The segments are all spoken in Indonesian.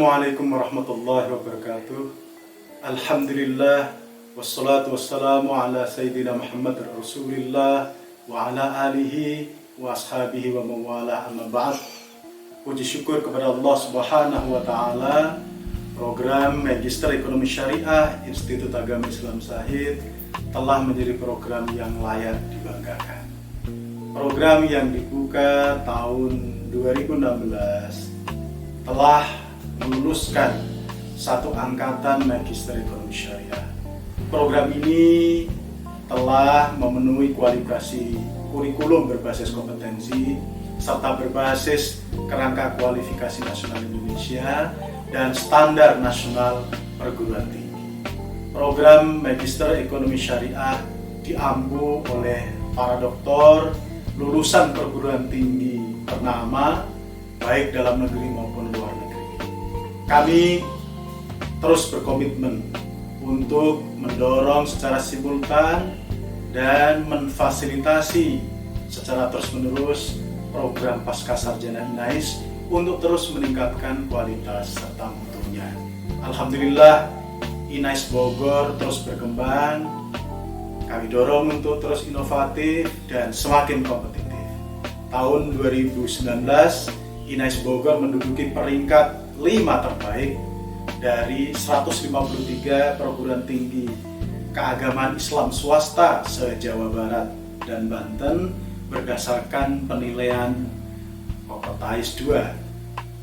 Assalamualaikum warahmatullahi wabarakatuh. Alhamdulillah wassalatu wassalamu ala sayyidina Muhammad Rasulillah wa ala alihi wa ashabihi wa mawala amma ba'd. Puji syukur kepada Allah Subhanahu wa taala. Program Magister Ekonomi Syariah Institut Agama Islam Syahid telah menjadi program yang layak dibanggakan. Program yang dibuka tahun 2016 telah meluluskan satu angkatan Magister Ekonomi Syariah. Program ini telah memenuhi kualifikasi kurikulum berbasis kompetensi serta berbasis kerangka kualifikasi nasional Indonesia dan standar nasional perguruan tinggi. Program Magister Ekonomi Syariah diampu oleh para doktor lulusan perguruan tinggi ternama baik dalam negeri maupun luar negeri. Kami terus berkomitmen untuk mendorong secara simultan dan memfasilitasi secara terus-menerus program Pascasarjana INAIS untuk terus meningkatkan kualitas serta mutunya. Alhamdulillah, INAIS Bogor terus berkembang. Kami dorong untuk terus inovatif dan semakin kompetitif. Tahun 2019, INAIS Bogor menduduki peringkat 5 terbaik dari 153 perguruan tinggi keagamaan Islam swasta se-Jawa Barat dan Banten berdasarkan penilaian Kokotais 2.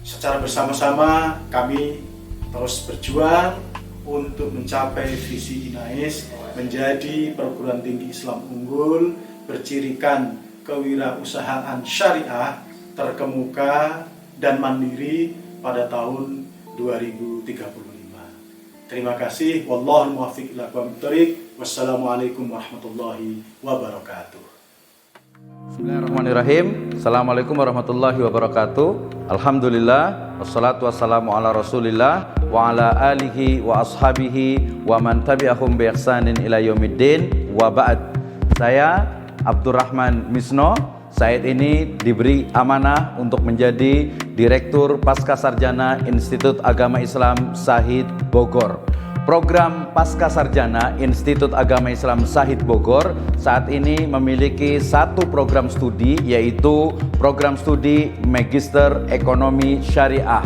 Secara bersama-sama kami terus berjuang untuk mencapai visi INAIS menjadi perguruan tinggi Islam unggul bercirikan kewirausahaan syariah terkemuka dan mandiri pada tahun 2035. Terima kasih. Wallahul muwaffiq ila aqwamit thoriq. Wassalamualaikum warahmatullahi wabarakatuh. Bismillahirrahmanirrahim. Assalamualaikum warahmatullahi wabarakatuh. Alhamdulillah wassalatu wassalamu ala Rasulillah wa ala alihi wa ashabihi wa man tabi'ahum bi ihsanin ila yaumiddin wa ba'd. Saya Abdurrahman Misno. Saya ini diberi amanah untuk menjadi Direktur Pascasarjana Institut Agama Islam Syahid Bogor. Program Pascasarjana Institut Agama Islam Syahid Bogor saat ini memiliki satu program studi, yaitu program studi Magister Ekonomi Syariah.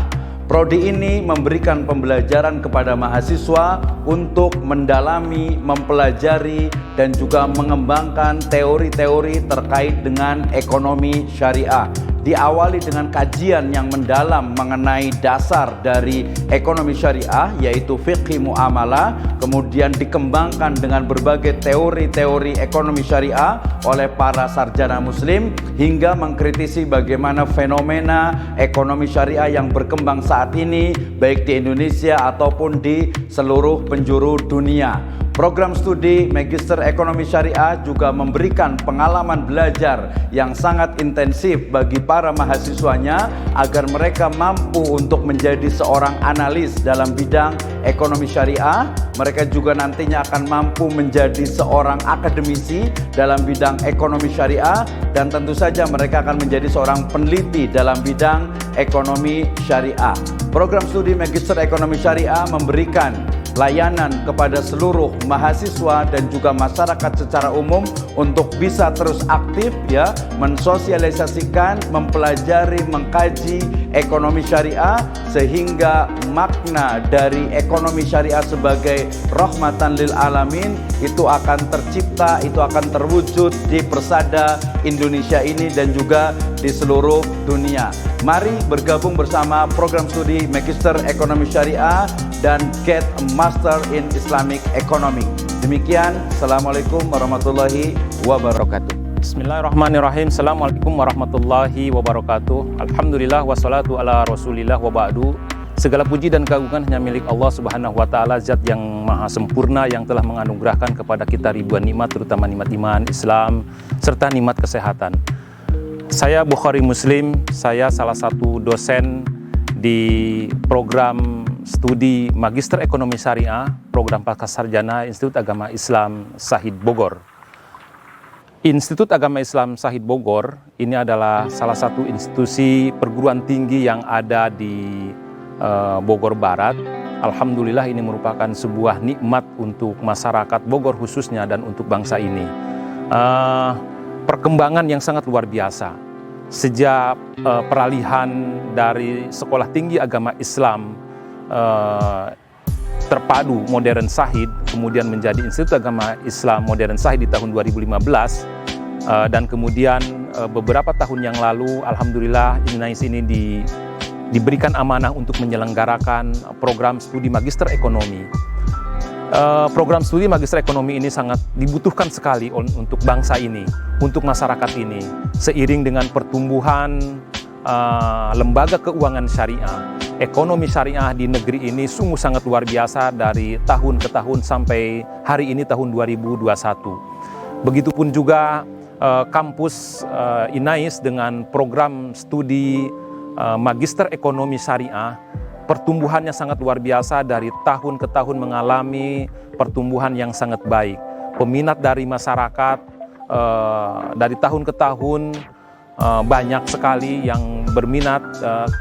Prodi ini memberikan pembelajaran kepada mahasiswa untuk mendalami, mempelajari, dan juga mengembangkan teori-teori terkait dengan ekonomi syariah. Diawali dengan kajian yang mendalam mengenai dasar dari ekonomi syariah, yaitu fikih muamalah, kemudian dikembangkan dengan berbagai teori-teori ekonomi syariah oleh para sarjana muslim, hingga mengkritisi bagaimana fenomena ekonomi syariah yang berkembang saat ini, baik di Indonesia ataupun di seluruh penjuru dunia. Program studi Magister Ekonomi Syariah juga memberikan pengalaman belajar yang sangat intensif bagi para mahasiswanya agar mereka mampu untuk menjadi seorang analis dalam bidang ekonomi syariah. Mereka juga nantinya akan mampu menjadi seorang akademisi dalam bidang ekonomi syariah, dan tentu saja mereka akan menjadi seorang peneliti dalam bidang ekonomi syariah. Program studi Magister Ekonomi Syariah memberikan layanan kepada seluruh mahasiswa dan juga masyarakat secara umum untuk bisa terus aktif mensosialisasikan, mempelajari, mengkaji ekonomi syariah, sehingga makna dari ekonomi syariah sebagai rahmatan lil alamin itu akan tercipta, itu akan terwujud di persada Indonesia ini dan juga di seluruh dunia. Mari bergabung bersama program studi Magister Ekonomi Syariah dan Get a Master in Islamic Economics. Demikian, Assalamualaikum warahmatullahi wabarakatuh. Bismillahirrahmanirrahim. Assalamualaikum warahmatullahi wabarakatuh. Alhamdulillah wassalatu ala Rasulillah wa ba'du. Segala puji dan keagungan hanya milik Allah Subhanahu wa taala, zat yang maha sempurna yang telah menganugerahkan kepada kita ribuan nikmat, terutama nikmat iman, Islam, serta nikmat kesehatan. Saya Bukhari Muslim, saya salah satu dosen di program studi Magister Ekonomi Syariah, program Pascasarjana Institut Agama Islam Syahid Bogor. Institut Agama Islam Syahid Bogor ini adalah salah satu institusi perguruan tinggi yang ada di Bogor Barat. Alhamdulillah ini merupakan sebuah nikmat untuk masyarakat Bogor khususnya dan untuk bangsa ini. Perkembangan yang sangat luar biasa. Sejak peralihan dari Sekolah Tinggi Agama Islam Terpadu Modern Syahid kemudian menjadi Institut Agama Islam Modern Syahid di tahun 2015, dan kemudian beberapa tahun yang lalu alhamdulillah INAIS ini diberikan amanah untuk menyelenggarakan program studi Magister Ekonomi. Program studi Magister Ekonomi ini sangat dibutuhkan sekali untuk bangsa ini, untuk masyarakat ini. Seiring dengan pertumbuhan lembaga keuangan syariah, ekonomi syariah di negeri ini sungguh sangat luar biasa dari tahun ke tahun sampai hari ini tahun 2021. Begitupun juga kampus INAIS dengan program studi Magister Ekonomi Syariah, pertumbuhannya sangat luar biasa dari tahun ke tahun mengalami pertumbuhan yang sangat baik. Peminat dari masyarakat dari tahun ke tahun banyak sekali yang berminat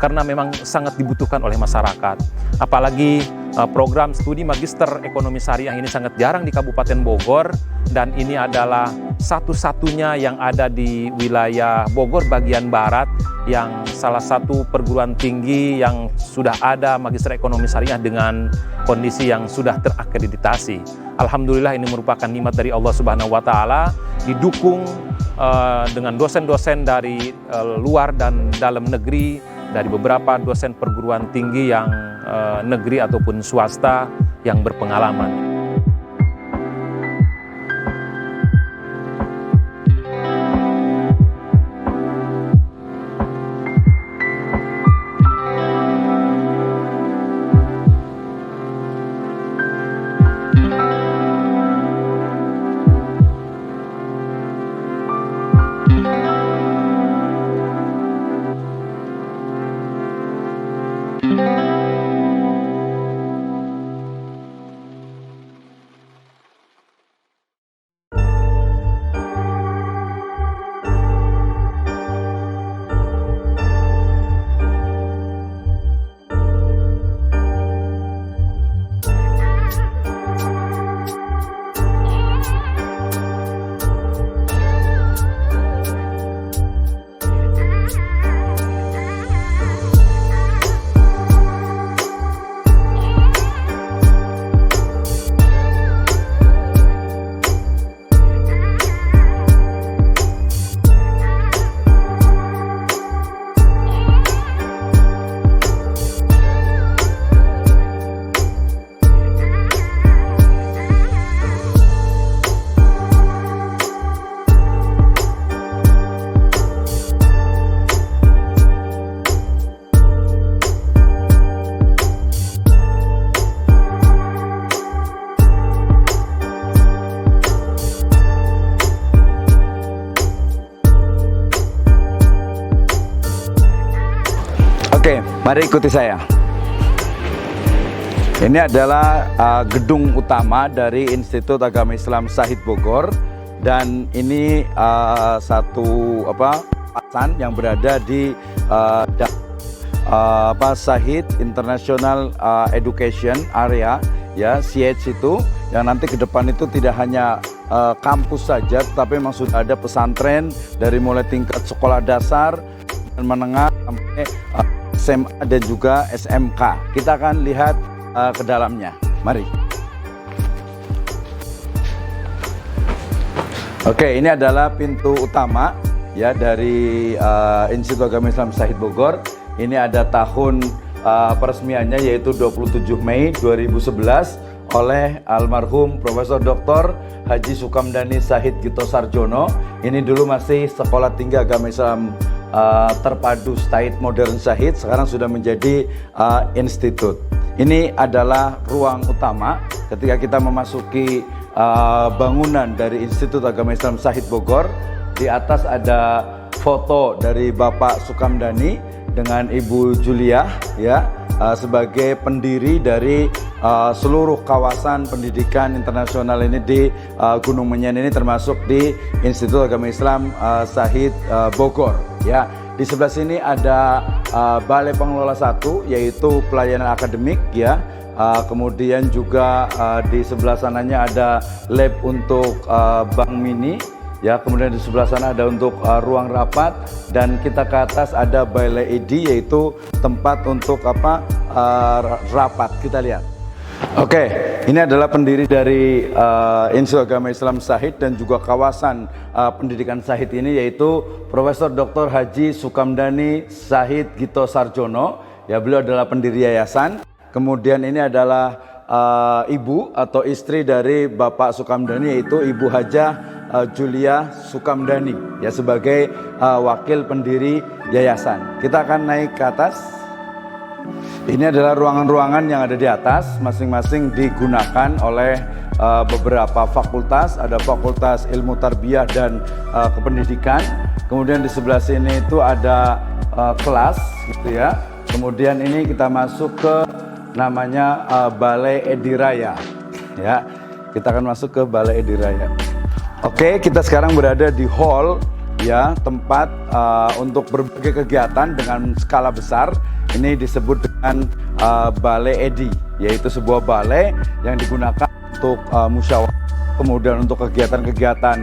karena memang sangat dibutuhkan oleh masyarakat. Apalagi program studi Magister Ekonomi Syariah ini sangat jarang di Kabupaten Bogor, dan ini adalah satu-satunya yang ada di wilayah Bogor bagian barat, yang salah satu perguruan tinggi yang sudah ada Magister Ekonomi Syariah dengan kondisi yang sudah terakreditasi. Alhamdulillah ini merupakan nikmat dari Allah Subhanahu wa Ta'ala, didukung dengan dosen-dosen dari luar dan dalam negeri, dari beberapa dosen perguruan tinggi yang negeri ataupun swasta yang berpengalaman. Oke, mari ikuti saya. Ini adalah gedung utama dari Institut Agama Islam Syahid Bogor, dan ini satu kawasan yang berada di Syahid International Education Area, ya, CH itu, yang nanti ke depan itu tidak hanya kampus saja, tetapi memang sudah ada pesantren dari mulai tingkat sekolah dasar dan menengah sampai SMA dan juga SMK. Kita akan lihat ke dalamnya. Mari. Oke, ini adalah pintu utama ya dari Institut Agama Islam Syahid Bogor. Ini ada tahun peresmiannya, yaitu 27 Mei 2011 oleh almarhum Profesor Dr. Haji Sukamdani Syahid Gito Sarjono. Ini dulu masih Sekolah Tinggi Agama Islam Terpadu Syahid Modern Syahid, sekarang sudah menjadi institut. Ini adalah ruang utama ketika kita memasuki bangunan dari Institut Agama Islam Syahid Bogor. Di atas ada foto dari Bapak Sukamdani dengan Ibu Juliah, ya, sebagai pendiri dari seluruh kawasan pendidikan internasional ini di Gunung Menyen ini, termasuk di Institut Agama Islam Syahid Bogor, ya. Di sebelah sini ada Balai Pengelola 1, yaitu pelayanan akademik ya. Kemudian juga di sebelah sananya ada lab untuk bank mini ya. Kemudian di sebelah sana ada untuk ruang rapat, dan kita ke atas ada Balai ED, yaitu tempat untuk rapat. Kita lihat. Oke, ini adalah pendiri dari Institut Agama Islam Syahid dan juga kawasan pendidikan Syahid ini, yaitu Profesor Dr. Haji Sukamdani Syahid Gito Sarjono. Ya, beliau adalah pendiri yayasan. Kemudian ini adalah ibu atau istri dari Bapak Sukamdani, yaitu Ibu Hajah Julia Sukamdani ya, sebagai wakil pendiri yayasan. Kita akan naik ke atas. Ini adalah ruangan-ruangan yang ada di atas, masing-masing digunakan oleh beberapa fakultas. Ada Fakultas Ilmu Tarbiyah dan Kependidikan. Kemudian di sebelah sini itu ada kelas gitu ya. Kemudian ini kita masuk ke namanya Balai Ediraya ya. Kita akan masuk ke Balai Ediraya. Oke, kita sekarang berada di hall ya, tempat untuk berbagai kegiatan dengan skala besar. Ini disebut dengan Balai Edi, yaitu sebuah balai yang digunakan untuk musyawarah, kemudian untuk kegiatan-kegiatan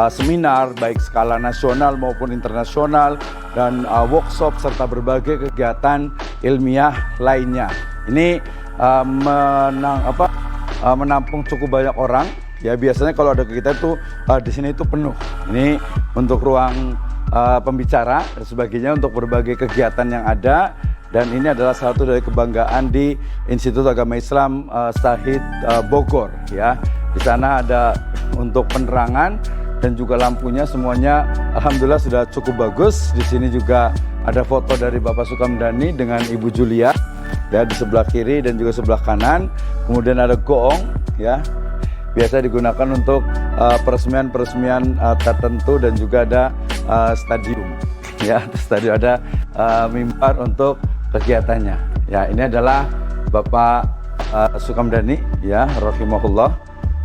seminar baik skala nasional maupun internasional, dan workshop serta berbagai kegiatan ilmiah lainnya. Ini menampung cukup banyak orang. Ya, biasanya kalau ada kegiatan itu di sini itu penuh. Ini untuk ruang pembicara dan sebagainya, untuk berbagai kegiatan yang ada. Dan ini adalah satu dari kebanggaan di Institut Agama Islam Syahid Bogor ya. Di sana ada untuk penerangan dan juga lampunya, semuanya alhamdulillah sudah cukup bagus. Di sini juga ada foto dari Bapak Sukamdani dengan Ibu Julia ya, di sebelah kiri dan juga sebelah kanan. Kemudian ada goong ya, biasa digunakan untuk peresmian-peresmian tertentu, dan juga ada stadium ya. Stadium ada mimbar untuk kegiatannya ya. Ini adalah Bapak Sukamdani ya, rahimahullah,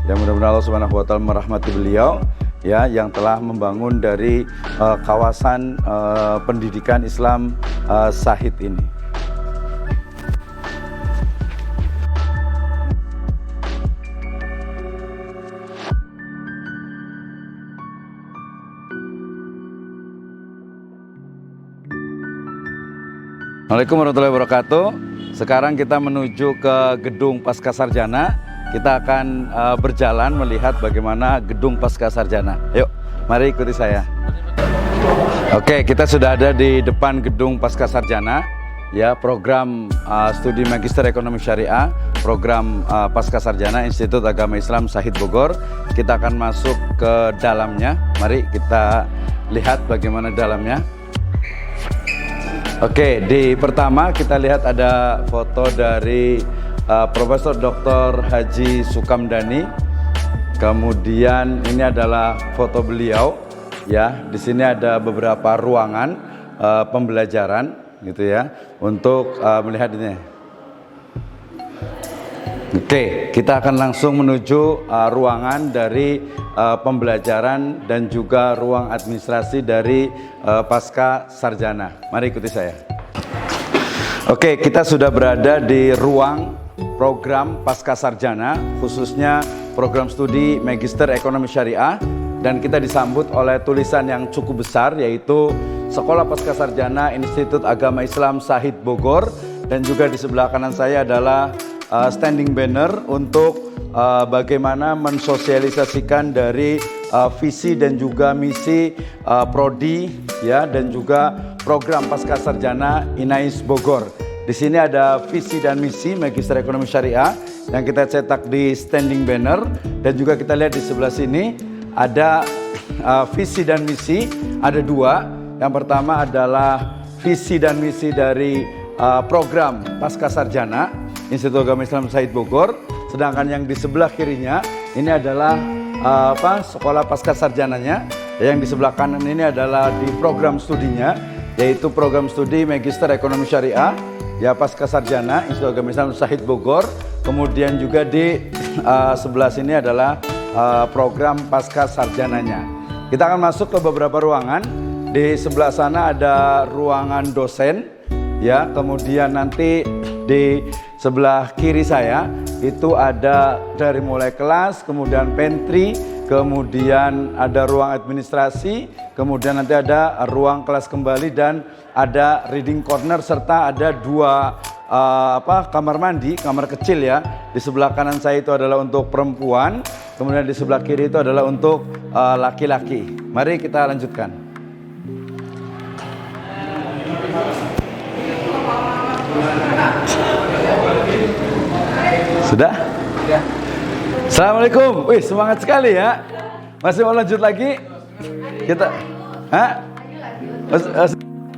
yang mudah-mudahan Allah Subhanahu wa taala merahmati beliau ya, yang telah membangun dari kawasan pendidikan Islam Syahid ini. Assalamualaikum warahmatullahi wabarakatuh. Sekarang kita menuju ke gedung Pascasarjana. Kita akan berjalan melihat bagaimana gedung Pascasarjana. Yuk, mari ikuti saya. Oke, kita sudah ada di depan gedung Pascasarjana. Ya, program studi Magister Ekonomi Syariah, program Pascasarjana Institut Agama Islam Syahid Bogor. Kita akan masuk ke dalamnya. Mari kita lihat bagaimana dalamnya. Oke, di pertama kita lihat ada foto dari Profesor Dr. Haji Sukamdani. Kemudian ini adalah foto beliau ya. Di sini ada beberapa ruangan pembelajaran gitu ya, untuk melihat ini. Oke, kita akan langsung menuju ruangan dari pembelajaran dan juga ruang administrasi dari Pascasarjana. Mari ikuti saya. Oke, kita sudah berada di ruang program Pascasarjana, khususnya program studi Magister Ekonomi Syariah, dan kita disambut oleh tulisan yang cukup besar, yaitu Sekolah Pascasarjana Institut Agama Islam Syahid Bogor, dan juga di sebelah kanan saya adalah standing banner untuk bagaimana mensosialisasikan dari visi dan juga misi prodi ya, dan juga program Pascasarjana INAIS Bogor. Di sini ada visi dan misi Magister Ekonomi Syariah yang kita cetak di standing banner, dan juga kita lihat di sebelah sini ada visi dan misi, ada dua. Yang pertama adalah visi dan misi dari program Pascasarjana Institut Agama Islam Syahid Bogor, sedangkan yang di sebelah kirinya ini adalah sekolah Pascasarjananya. Yang di sebelah kanan ini adalah di program studinya, yaitu program studi Magister Ekonomi Syariah ya, Pascasarjana Institut Agama Islam Syahid Bogor. Kemudian juga di sebelah sini adalah program Pascasarjananya. Kita akan masuk ke beberapa ruangan. di sebelah sana ada ruangan dosen, ya. Kemudian nanti di sebelah kiri saya itu ada dari mulai kelas, kemudian pantry, kemudian ada ruang administrasi, kemudian nanti ada ruang kelas kembali dan ada reading corner serta ada dua kamar mandi, kamar kecil ya. Di sebelah kanan saya itu adalah untuk perempuan, kemudian di sebelah kiri itu adalah untuk laki-laki. Mari kita lanjutkan. Sudah? Ya. Assalamualaikum. Wih, semangat sekali ya. Masih mau lanjut lagi? Kita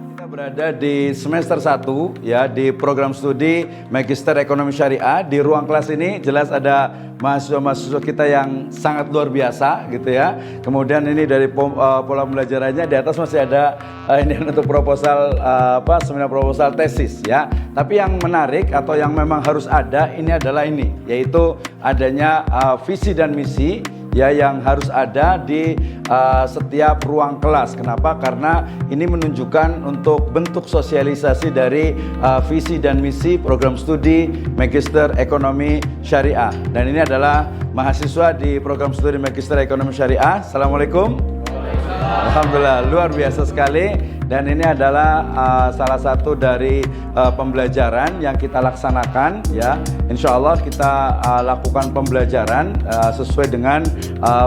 kita berada di semester 1 ya, di program studi Magister Ekonomi Syariah. Di ruang kelas ini jelas ada mahasiswa-mahasiswa kita yang sangat luar biasa gitu ya. Kemudian ini dari pola pembelajarannya di atas masih ada ini untuk proposal seminar proposal tesis ya. Tapi yang menarik atau yang memang harus ada ini adalah ini, yaitu adanya visi dan misi ya yang harus ada di setiap ruang kelas. Kenapa? Karena ini menunjukkan untuk bentuk sosialisasi dari visi dan misi program studi Magister Ekonomi Syariah. Dan ini adalah mahasiswa di program studi Magister Ekonomi Syariah. Assalamualaikum. Alhamdulillah, luar biasa sekali. Dan ini adalah salah satu dari pembelajaran yang kita laksanakan ya. Insya Allah kita lakukan pembelajaran sesuai dengan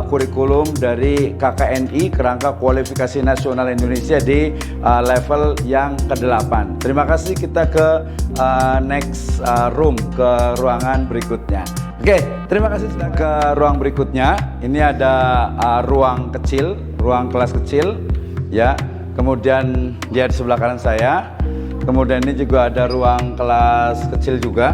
kurikulum dari KKNI, Kerangka Kualifikasi Nasional Indonesia di level yang ke-8. Terima kasih, kita ke next room, ke ruangan berikutnya. Oke, terima kasih sudah ke ruang berikutnya. Ini ada ruang kecil, ruang kelas kecil ya. Kemudian dia di sebelah kanan saya. Kemudian ini juga ada ruang kelas kecil juga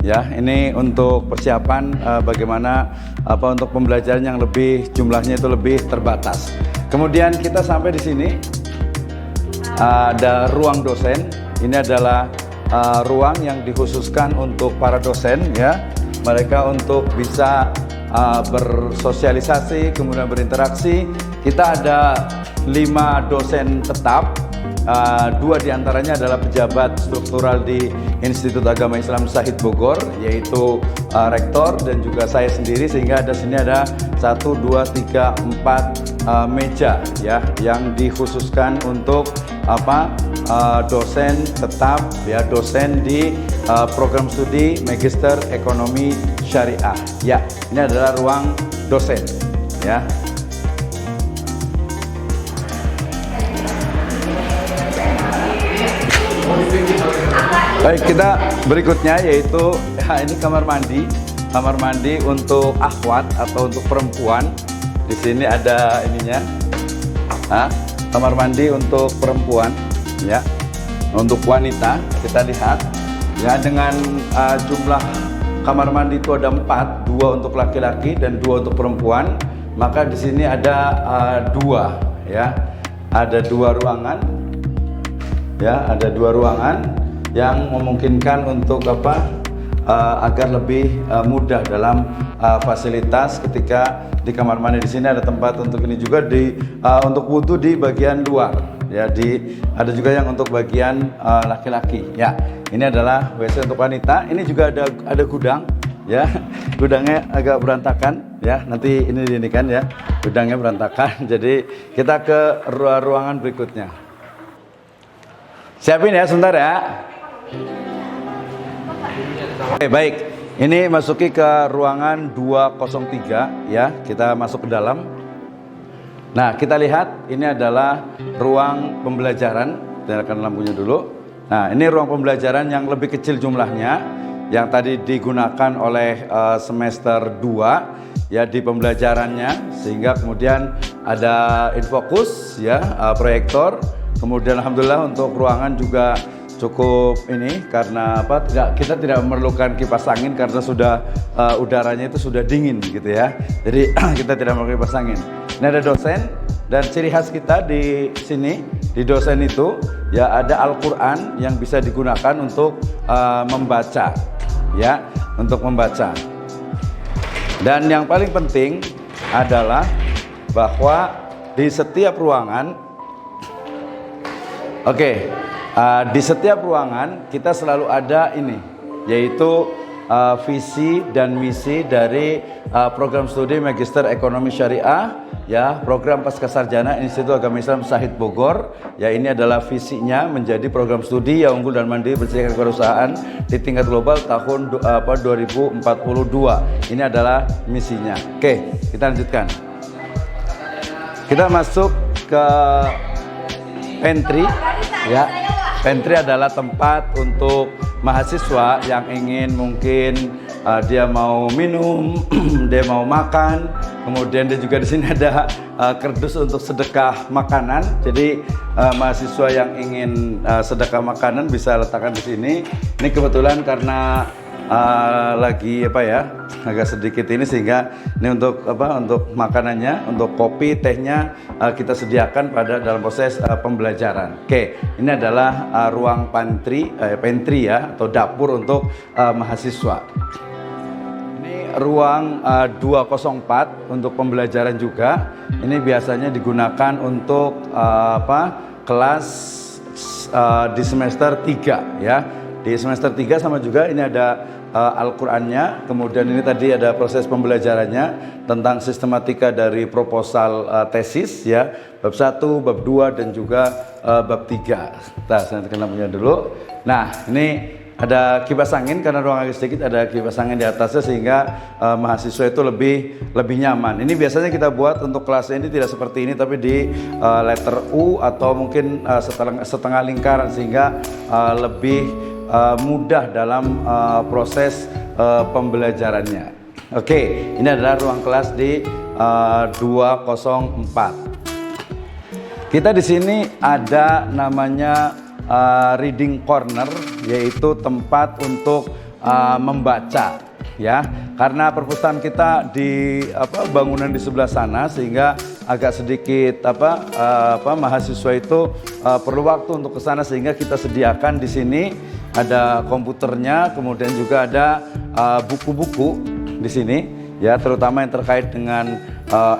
ya. Ini untuk persiapan bagaimana untuk pembelajaran yang lebih jumlahnya itu lebih terbatas. Kemudian kita sampai di sini ada ruang dosen. Ini adalah ruang yang dikhususkan untuk para dosen ya. Mereka untuk bisa bersosialisasi, kemudian berinteraksi. Kita ada 5 dosen tetap, 2 diantaranya adalah pejabat struktural di Institut Agama Islam Syahid Bogor, yaitu rektor dan juga saya sendiri, sehingga ada sini ada 1, 2, 3, 4 meja ya yang dikhususkan untuk dosen tetap ya, dosen di program studi Magister Ekonomi Syariah ya. Ini adalah ruang dosen ya. Baik, kita berikutnya yaitu ini kamar mandi untuk akhwat atau untuk perempuan. Di sini ada ininya, kamar mandi untuk perempuan ya, untuk wanita. Kita lihat ya, dengan jumlah kamar mandi itu ada 4, 2 untuk laki-laki dan 2 untuk perempuan. Maka di sini ada 2 ya, ada 2 ruangan ya, ada 2 ruangan yang memungkinkan untuk agar lebih mudah dalam fasilitas ketika di kamar mandi. Di sini ada tempat untuk ini juga untuk wudhu di bagian luar ya, ada juga yang untuk bagian laki-laki ya. Ini adalah WC untuk wanita. Ini juga ada gudang ya, gudangnya agak berantakan ya, nanti ini kan ya, gudangnya berantakan. Jadi kita ke ruangan berikutnya. Siapin ya sebentar ya. Oke, baik. Ini masuki ke ruangan 203 ya. Kita masuk ke dalam. Nah, kita lihat ini adalah ruang pembelajaran. Nyalakan lampunya dulu. Nah, ini ruang pembelajaran yang lebih kecil jumlahnya, yang tadi digunakan oleh semester 2 ya di pembelajarannya, sehingga kemudian ada infokus ya, proyektor. Kemudian alhamdulillah untuk ruangan juga cukup ini, karena kita tidak memerlukan kipas angin karena sudah udaranya itu sudah dingin gitu ya. Jadi kita tidak memerlukan kipas angin. Ini ada dosen, dan ciri khas kita di sini di dosen itu ya ada Al-Qur'an yang bisa digunakan untuk membaca ya, untuk membaca. Dan yang paling penting adalah bahwa di setiap ruangan Oke, di setiap ruangan kita selalu ada ini, yaitu visi dan misi dari program studi Magister Ekonomi Syariah, ya, program Pascasarjana Institut Agama Islam Syahid Bogor. Ya, ini adalah visinya menjadi program studi yang unggul dan mandiri berbasis kewirausahaan di tingkat global tahun 2042. Ini adalah misinya. Oke, kita lanjutkan. Kita masuk ke pantry, ya. Pantry adalah tempat untuk mahasiswa yang ingin mungkin dia mau minum, dia mau makan, kemudian dia juga di sini ada kardus untuk sedekah makanan. Jadi mahasiswa yang ingin sedekah makanan bisa letakkan di sini. Ini kebetulan karena lagi agak sedikit ini, sehingga ini untuk untuk makanannya, untuk kopi, tehnya kita sediakan pada dalam proses pembelajaran. Oke, ini adalah ruang pantry ya, atau dapur untuk mahasiswa. Ini ruang 204 untuk pembelajaran juga. Ini biasanya digunakan untuk kelas di semester 3 ya. Di semester 3 sama juga ini ada Al-Qur'annya, kemudian ini tadi ada proses pembelajarannya tentang sistematika dari proposal tesis ya, bab 1, bab 2 dan juga bab 3. Nah, saya kenalnya dulu. Nah, ini ada kipas angin karena ruang agak sedikit, ada kipas angin di atasnya sehingga mahasiswa itu lebih nyaman. Ini biasanya kita buat untuk kelas ini tidak seperti ini, tapi di letter U atau mungkin setengah lingkaran sehingga lebih mudah dalam proses pembelajarannya. Oke, ini adalah ruang kelas di 204. Kita di sini ada namanya reading corner, yaitu tempat untuk membaca ya. Karena perpustakaan kita di bangunan di sebelah sana, sehingga agak sedikit mahasiswa itu perlu waktu untuk ke sana, sehingga kita sediakan di sini ada komputernya, kemudian juga ada buku-buku di sini ya, terutama yang terkait dengan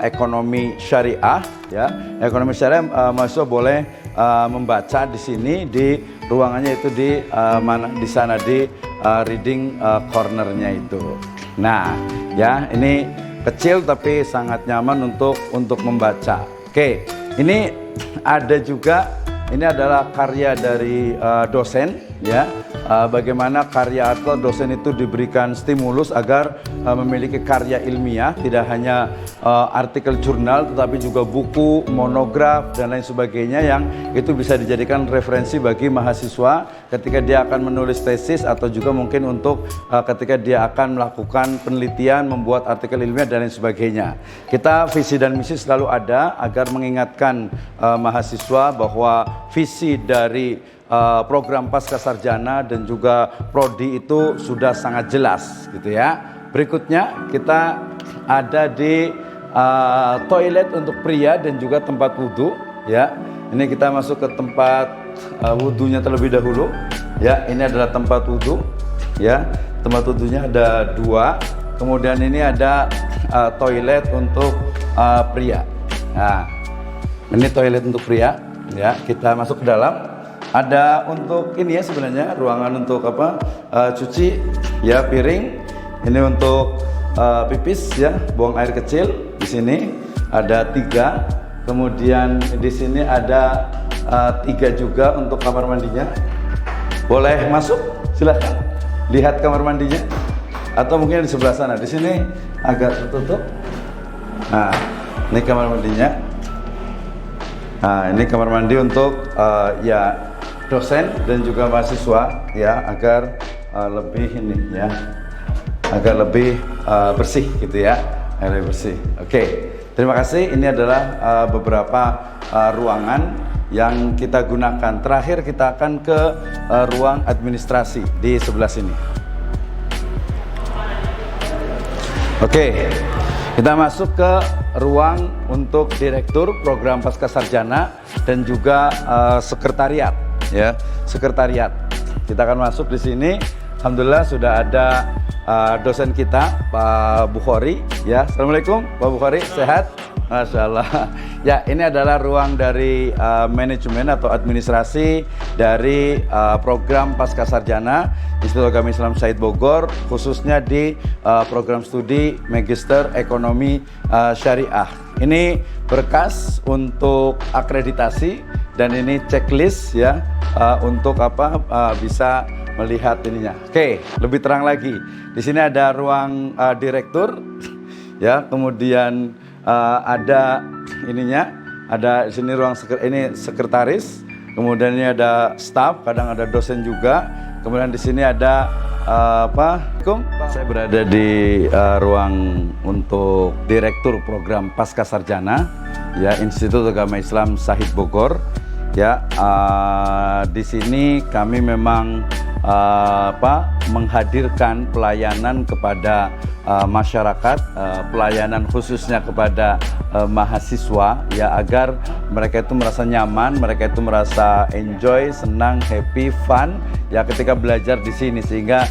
ekonomi syariah ya. Ekonomi syariah mahasiswa boleh membaca di sini, di ruangannya itu di sana di reading cornernya itu. Nah, ya, ini kecil tapi sangat nyaman untuk membaca. Oke, ini ada juga, ini adalah karya dari dosen ya. Bagaimana karya atau dosen itu diberikan stimulus agar memiliki karya ilmiah, tidak hanya artikel jurnal tetapi juga buku, monograf dan lain sebagainya yang itu bisa dijadikan referensi bagi mahasiswa ketika dia akan menulis tesis, atau juga mungkin untuk ketika dia akan melakukan penelitian, membuat artikel ilmiah dan lain sebagainya. Kita visi dan misi selalu ada agar mengingatkan mahasiswa bahwa visi dari program Pascasarjana dan juga prodi itu sudah sangat jelas gitu ya. Berikutnya kita ada di toilet untuk pria dan juga tempat wudhu ya. Ini kita masuk ke tempat wudhunya terlebih dahulu ya. Ini adalah tempat wudhu ya. Tempat wudhunya ada 2. Kemudian ini ada toilet untuk pria. Nah, ini toilet untuk pria ya. Kita masuk ke dalam. Ada untuk ini ya, sebenarnya ruangan untuk cuci ya, piring. Ini untuk pipis ya, buang air kecil. Di sini ada 3. Kemudian di sini ada 3 juga untuk kamar mandinya. Boleh masuk, silahkan lihat kamar mandinya. Atau mungkin di sebelah sana. Di sini agak tertutup. Nah, ini kamar mandinya. Nah, ini kamar mandi untuk ya dosen dan juga mahasiswa ya, agar lebih ini ya, agar lebih bersih gitu ya, lebih bersih. Oke, terima kasih. Ini adalah beberapa ruangan yang kita gunakan. Terakhir kita akan ke ruang administrasi di sebelah sini. Oke, kita masuk ke ruang untuk direktur program Pascasarjana dan juga sekretariat ya, sekretariat. Kita akan masuk di sini. Alhamdulillah sudah ada dosen kita Pak Bukhari ya. Assalamualaikum Pak Bukhari, sehat? Masya Allah. Ya, ini adalah ruang dari manajemen atau administrasi dari program Pascasarjana Institut Agama Islam Syahid Bogor, khususnya di program studi Magister Ekonomi Syariah. Ini berkas untuk akreditasi dan ini checklist ya untuk bisa melihat ininya. Oke, lebih terang lagi. Di sini ada ruang direktur ya, kemudian ada ininya, ada di sini ruang sekretaris, kemudian ini ada staff, kadang ada dosen juga, kemudian di sini ada saya berada di ruang untuk direktur program Pascasarjana ya Institut Agama Islam Syahid Bogor ya. Di sini kami memang menghadirkan pelayanan kepada masyarakat, pelayanan khususnya kepada mahasiswa ya, agar mereka itu merasa nyaman, mereka itu merasa enjoy, senang, happy, fun ya ketika belajar di sini, sehingga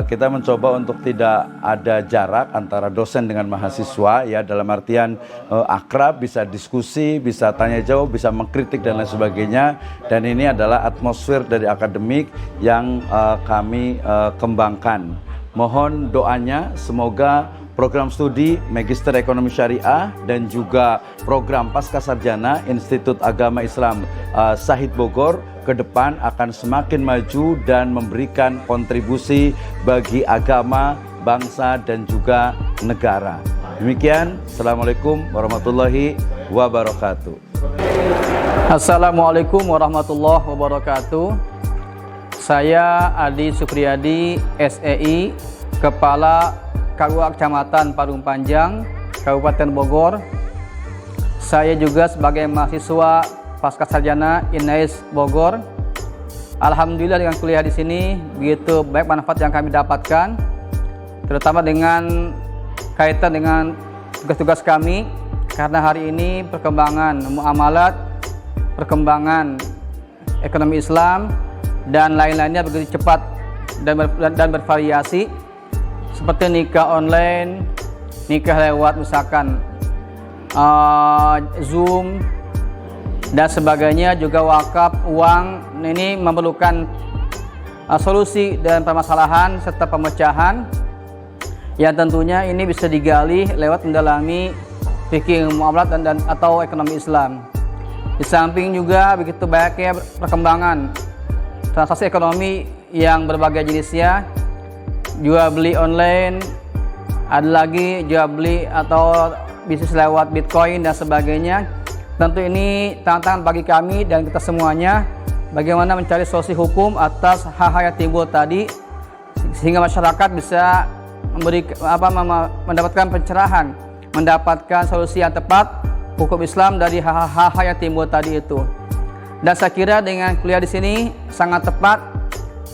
kita mencoba untuk tidak ada jarak antara dosen dengan mahasiswa ya, dalam artian akrab, bisa diskusi, bisa tanya jawab, bisa mengkritik dan lain sebagainya. Dan ini adalah atmosfer dari akademik yang kami kembangkan. Mohon doanya semoga program studi Magister Ekonomi Syariah dan juga program Pascasarjana Institut Agama Islam Syahid Bogor ke depan akan semakin maju dan memberikan kontribusi bagi agama, bangsa dan juga negara. Demikian, Assalamualaikum warahmatullahi wabarakatuh. Assalamualaikum warahmatullahi wabarakatuh. Saya Adi Supriyadi, SEI, Kepala KUA Kecamatan Parung Panjang, Kabupaten Bogor. Saya juga sebagai mahasiswa Pascasarjana INAIS Bogor. Alhamdulillah dengan kuliah di sini begitu baik manfaat yang kami dapatkan, terutama dengan kaitan dengan tugas-tugas kami, karena hari ini perkembangan muamalat, perkembangan ekonomi Islam dan lain-lainnya begitu cepat dan bervariasi, seperti nikah online, nikah lewat misalkan Zoom dan sebagainya, juga wakaf, uang. Ini memerlukan solusi dan permasalahan serta pemecahan yang tentunya ini bisa digali lewat mendalami fikih muamalat dan atau ekonomi Islam. Di samping juga begitu banyaknya perkembangan transaksi ekonomi yang berbagai jenisnya, jual beli online, ada lagi jual beli atau bisnis lewat Bitcoin dan sebagainya. Tentu ini tantangan bagi kami dan kita semuanya, bagaimana mencari solusi hukum atas hal-hal yang timbul tadi, sehingga masyarakat bisa mendapatkan pencerahan, mendapatkan solusi yang tepat hukum Islam dari hal-hal yang timbul tadi itu. Dan saya kira dengan kuliah di sini sangat tepat.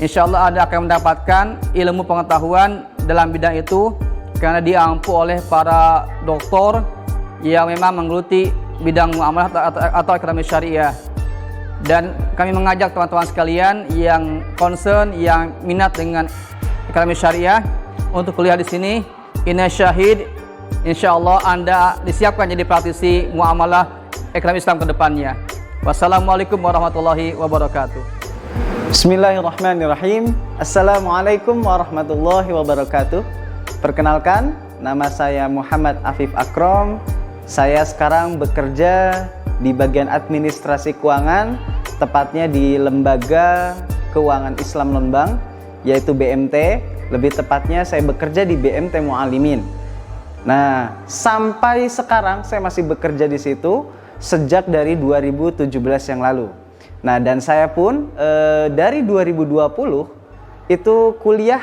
Insya Allah Anda akan mendapatkan ilmu pengetahuan dalam bidang itu, karena diampu oleh para doktor yang memang menggeluti bidang muamalah atau ekonomi syariah. Dan kami mengajak teman-teman sekalian yang concern, yang minat dengan ekonomi syariah untuk kuliah di sini. Inna syahid, insya Allah Anda disiapkan jadi praktisi muamalah ekonomi Islam ke depannya. Wassalamualaikum warahmatullahi wabarakatuh. Bismillahirrahmanirrahim. Assalamualaikum warahmatullahi wabarakatuh. Perkenalkan, nama saya Muhammad Afif Akrom. Saya sekarang bekerja di bagian administrasi keuangan, tepatnya di Lembaga Keuangan Islam Lembang, yaitu BMT. Lebih tepatnya saya bekerja di BMT Mu'alimin. Nah, sampai sekarang saya masih bekerja di situ sejak dari 2017 yang lalu. Nah, dan saya pun dari 2020 itu kuliah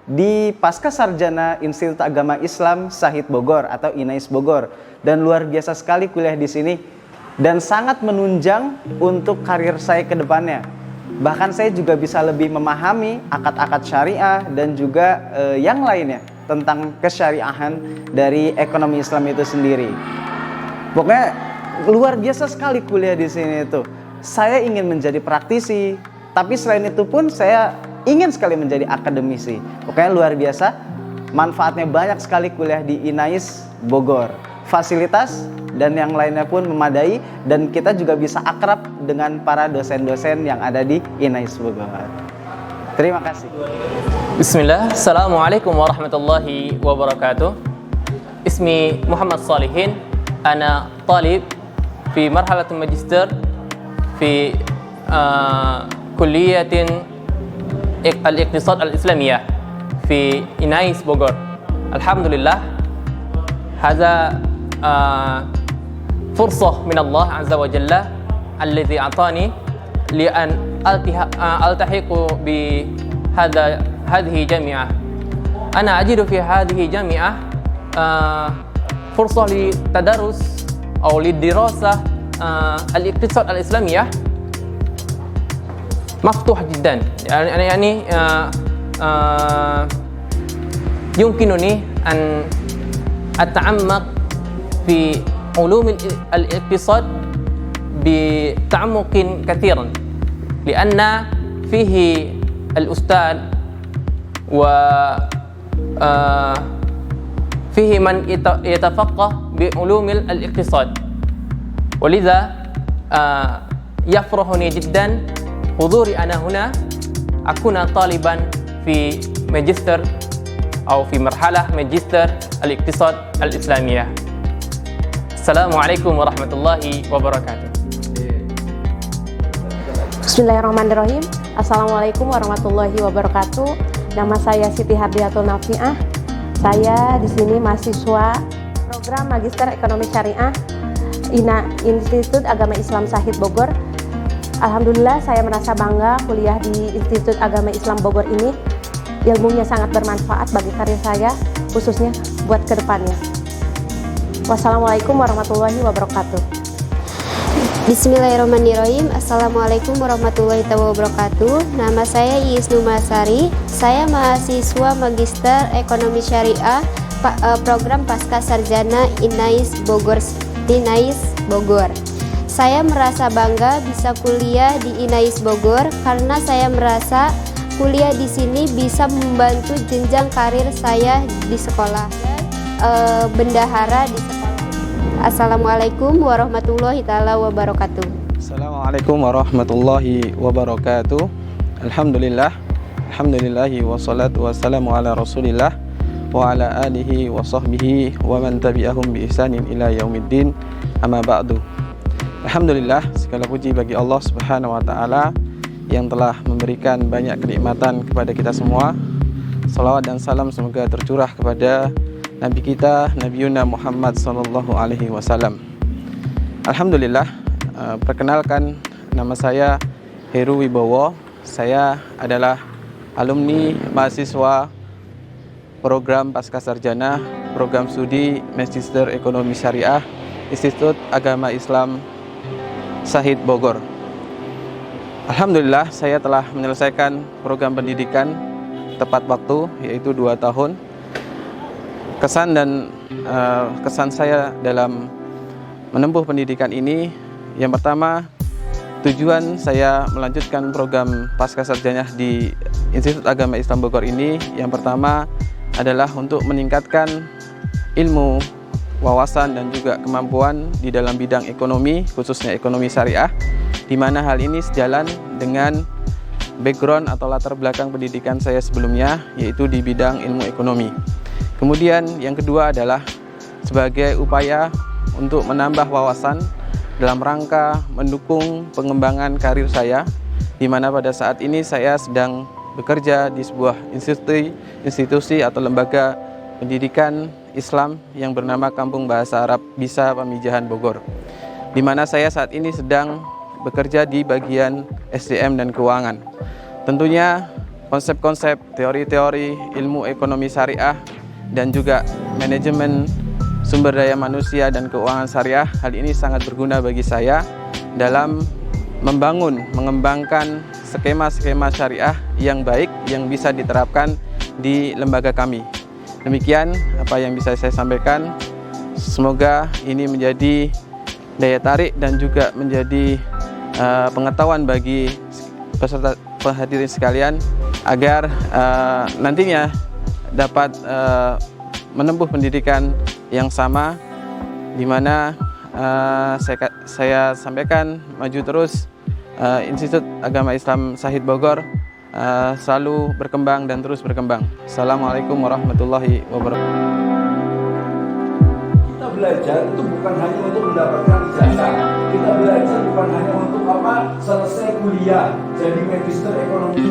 di Pascasarjana Institut Agama Islam Syahid Bogor atau INAIS Bogor, dan luar biasa sekali kuliah di sini dan sangat menunjang untuk karir saya ke depannya. Bahkan saya juga bisa lebih memahami akad-akad syariah dan juga yang lainnya tentang kesyariahan dari ekonomi Islam itu sendiri. Pokoknya luar biasa sekali kuliah di sini itu. Saya ingin menjadi praktisi, tapi selain itu pun saya ingin sekali menjadi akademisi. Pokoknya luar biasa, manfaatnya banyak sekali kuliah di INAIS Bogor. fasilitas dan yang lainnya pun memadai, dan kita juga bisa akrab dengan para dosen-dosen yang ada di Inais Bogor. Terima kasih. Bismillah, Assalamualaikum warahmatullahi wabarakatuh. Ismi Muhammad Salihin, ana talib fi marhalat magister fi kulliyatin al-iqtisad al-islamiyah fi Inais Bogor. Alhamdulillah, hadza فرصة من الله عز وجل الذي أعطاني لأن ألتحق بهذه الجامعة. أنا أجد في هذه الجامعة فرصة للتدرس أو للدراسة الاقتصاد الإسلامية مفتوح جدا. يعني يمكنني أن أتعمق في علوم الاقتصاد بتعمق كثيرا، لأن فيه الأستاذ وفيه من يتفقه بعلوم الاقتصاد، ولذا يفرحني جدا حضوري أنا هنا أكون طالبا في ماجستير أو في مرحلة ماجستير الاقتصاد الإسلامية. Assalamualaikum warahmatullahi wabarakatuh. Bismillahirrahmanirrahim. Assalamualaikum warahmatullahi wabarakatuh. Nama saya Siti Hardiatul Nafiah. Saya di sini mahasiswa program Magister Ekonomi Syariah Institut Agama Islam Syahid Bogor. Alhamdulillah, saya merasa bangga kuliah di Institut Agama Islam Bogor ini. Ilmunya sangat bermanfaat bagi karir saya, khususnya buat kedepannya. Wassalamualaikum warahmatullahi wabarakatuh. Bismillahirrahmanirrahahim. Assalamualaikum warahmatullahi wabarakatuh. Nama saya Iis Numasari. Saya mahasiswa Magister Ekonomi Syariah program Pasca Sarjana Inais Bogor. Saya merasa bangga bisa kuliah di Inais Bogor karena saya merasa kuliah di sini bisa membantu jenjang karir saya di sekolah. Bendahara di sekolah. Assalamualaikum warahmatullahi taala wabarakatuh. Assalamualaikum warahmatullahi wabarakatuh. Alhamdulillah, alhamdulillahi wassalatu wassalamu ala rasulillah wa ala alihi wa sahbihi wa man tabi'ahum bi ihsanin ila yaumiddin, amma ba'du. Alhamdulillah, segala puji bagi Allah Subhanahu wa taala yang telah memberikan banyak kenikmatan kepada kita semua. Salawat dan salam semoga tercurah kepada Nabi kita, Nabi Yuna Muhammad sallallahu alaihi wasallam. Alhamdulillah, perkenalkan, nama saya Heru Wibowo. Saya adalah alumni mahasiswa program Pasca Sarjana, program studi Magister Ekonomi Syariah, Institut Agama Islam Syahid Bogor. Alhamdulillah, saya telah menyelesaikan program pendidikan tepat waktu, yaitu 2 tahun. Kesan saya dalam menempuh pendidikan ini, yang pertama, tujuan saya melanjutkan program Pasca Sarjana di Institut Agama Islam Bogor ini, yang pertama adalah untuk meningkatkan ilmu, wawasan dan juga kemampuan di dalam bidang ekonomi, khususnya ekonomi syariah, di mana hal ini sejalan dengan background atau latar belakang pendidikan saya sebelumnya, yaitu di bidang ilmu ekonomi. Kemudian yang kedua adalah sebagai upaya untuk menambah wawasan dalam rangka mendukung pengembangan karir saya, di mana pada saat ini saya sedang bekerja di sebuah institusi atau lembaga pendidikan Islam yang bernama Kampung Bahasa Arab Bisa Pamijahan Bogor, di mana saya saat ini sedang bekerja di bagian SDM dan keuangan. Tentunya konsep-konsep, teori-teori ilmu ekonomi syariah dan juga manajemen sumber daya manusia dan keuangan syariah, hal ini sangat berguna bagi saya dalam mengembangkan skema-skema syariah yang baik yang bisa diterapkan di lembaga kami. Demikian apa yang bisa saya sampaikan. Semoga ini menjadi daya tarik dan juga menjadi pengetahuan bagi peserta hadirin sekalian agar nantinya dapat menempuh pendidikan yang sama di mana saya sampaikan maju terus. Institut Agama Islam Syahid Bogor selalu berkembang dan terus berkembang. Assalamualaikum warahmatullahi wabarakatuh. Kita belajar itu bukan hanya untuk mendapatkan ijazah. Kita belajar bukan hanya untuk selesai kuliah jadi magister ekonomi.